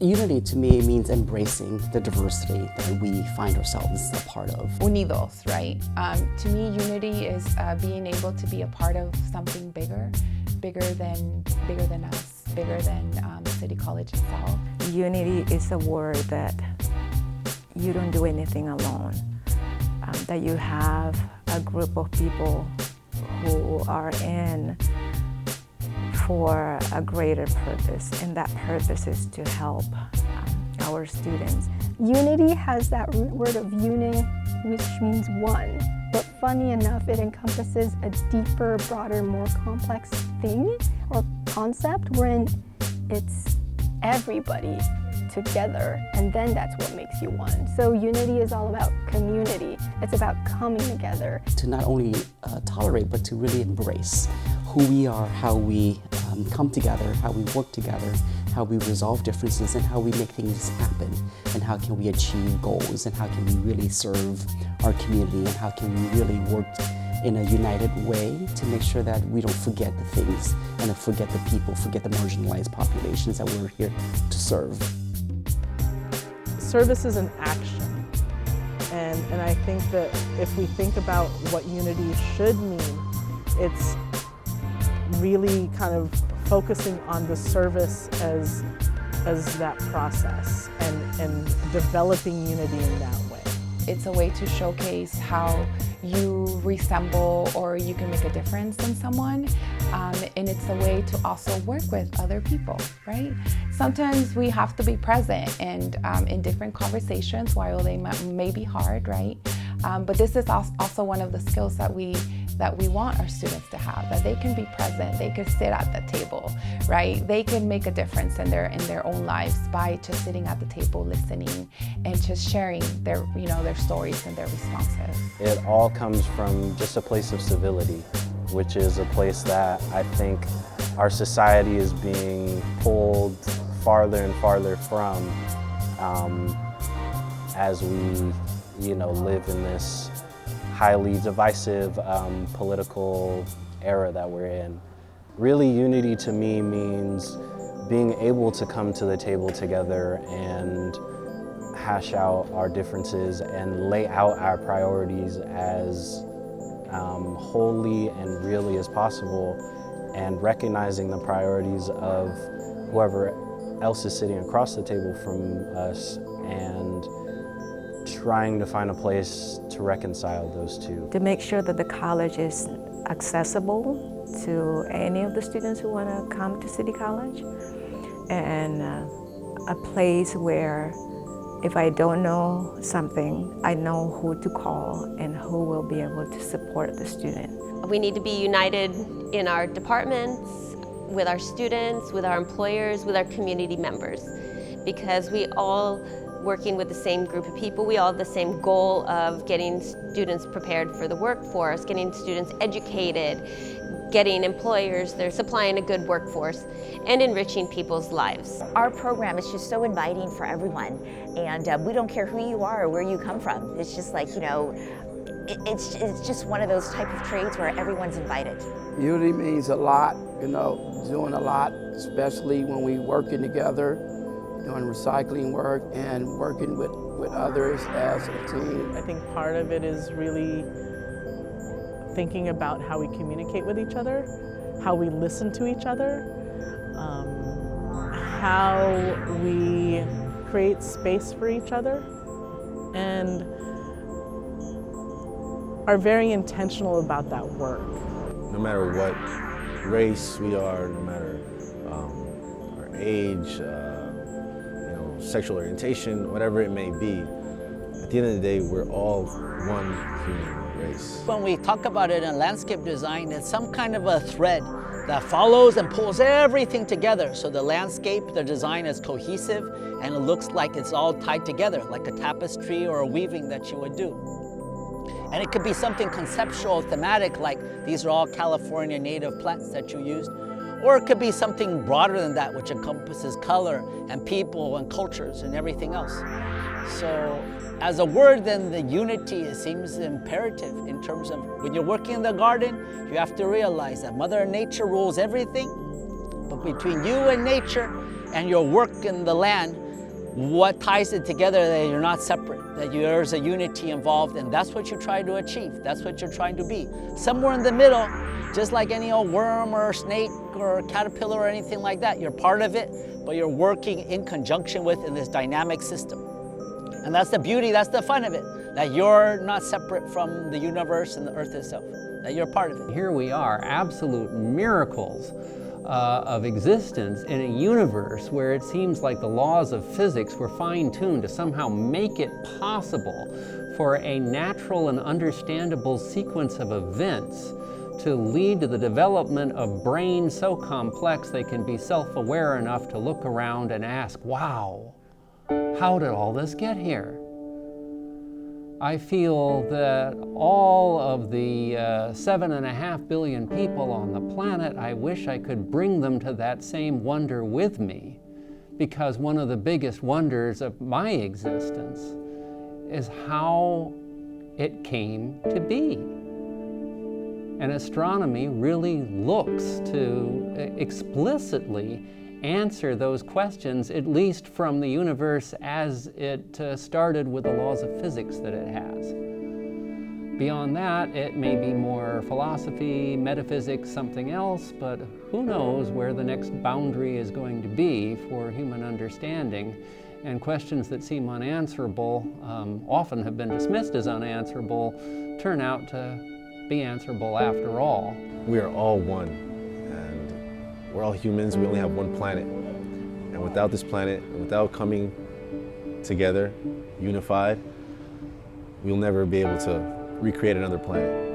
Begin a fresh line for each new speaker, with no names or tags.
Unity to me means embracing the diversity that we find ourselves a part of.
Unidos, right? To me, unity is being able to be a part of something bigger than us, bigger than City College itself.
Unity is a word that you don't do anything alone, that you have a group of people who are in for a greater purpose, and that purpose is to help our students.
Unity has that root word of uning, which means one. But funny enough, it encompasses a deeper, broader, more complex thing or concept wherein it's everybody together, and then that's what makes you one. So unity is all about community. It's about coming together.
To not only tolerate, but to really embrace who we are, how we come together, how we work together, how we resolve differences, and how we make things happen, and how can we achieve goals, and how can we really serve our community, and how can we really work in a united way to make sure that we don't forget the things and forget the people, forget the marginalized populations that we're here to serve.
Service is an action, and I think that if we think about what unity should mean, it's really kind of focusing on the service as that process and developing unity in that way.
It's a way to showcase how you resemble or you can make a difference in someone, and it's a way to also work with other people, right? Sometimes we have to be present and in different conversations while they may be hard, right? But this is also one of the skills that we want our students to have, that they can be present, they can sit at the table, right? They can make a difference in their own lives by just sitting at the table, listening, and just sharing their stories and their responses.
It all comes from just a place of civility, which is a place that I think our society is being pulled farther and farther from as we live in this highly divisive political era that we're in. Really, unity to me means being able to come to the table together and hash out our differences and lay out our priorities as wholly and really as possible, and recognizing the priorities of whoever else is sitting across the table from us, and trying to find a place to reconcile those two.
To make sure that the college is accessible to any of the students who want to come to City College, and a place where if I don't know something, I know who to call and who will be able to support the student.
We need to be united in our departments, with our students, with our employers, with our community members, because we all working with the same group of people. We all have the same goal of getting students prepared for the workforce, getting students educated, getting employers, they're supplying a good workforce, and enriching people's lives.
Our program is just so inviting for everyone, and we don't care who you are or where you come from. It's just like, it's just one of those type of trades where everyone's invited.
Unity means a lot, doing a lot, especially when we working together, doing recycling work and working with others as a team.
I think part of it is really thinking about how we communicate with each other, how we listen to each other, how we create space for each other, and are very intentional about that work.
No matter what race we are, no matter our age, sexual orientation, whatever it may be, at the end of the day, we're all one human race.
When we talk about it in landscape design, it's some kind of a thread that follows and pulls everything together. So the landscape, the design is cohesive, and it looks like it's all tied together, like a tapestry or a weaving that you would do. And it could be something conceptual, thematic, like these are all California native plants that you used. Or it could be something broader than that, which encompasses color and people and cultures and everything else. So as a word, then the unity seems imperative in terms of when you're working in the garden, you have to realize that Mother Nature rules everything, but between you and nature and your work in the land, what ties it together, that you're not separate, that there's a unity involved, and that's what you're trying to achieve. That's what you're trying to be. Somewhere in the middle, just like any old worm or snake or caterpillar or anything like that, you're part of it, but you're working in conjunction with in this dynamic system. And that's the beauty, that's the fun of it, that you're not separate from the universe and the earth itself, that you're part of it.
Here we are, absolute miracles of existence in a universe where it seems like the laws of physics were fine-tuned to somehow make it possible for a natural and understandable sequence of events to lead to the development of brains so complex they can be self-aware enough to look around and ask, wow, how did all this get here? I feel that all of the 7.5 billion people on the planet, I wish I could bring them to that same wonder with me, because one of the biggest wonders of my existence is how it came to be. And astronomy really looks to explicitly answer those questions, at least from the universe as it started with the laws of physics that it has. Beyond that, it may be more philosophy, metaphysics, something else, but who knows where the next boundary is going to be for human understanding. And questions that seem unanswerable, often have been dismissed as unanswerable, turn out to be answerable after all.
We are all one, and we're all humans. We only have one planet. And without this planet, and without coming together, unified, we'll never be able to recreate another planet.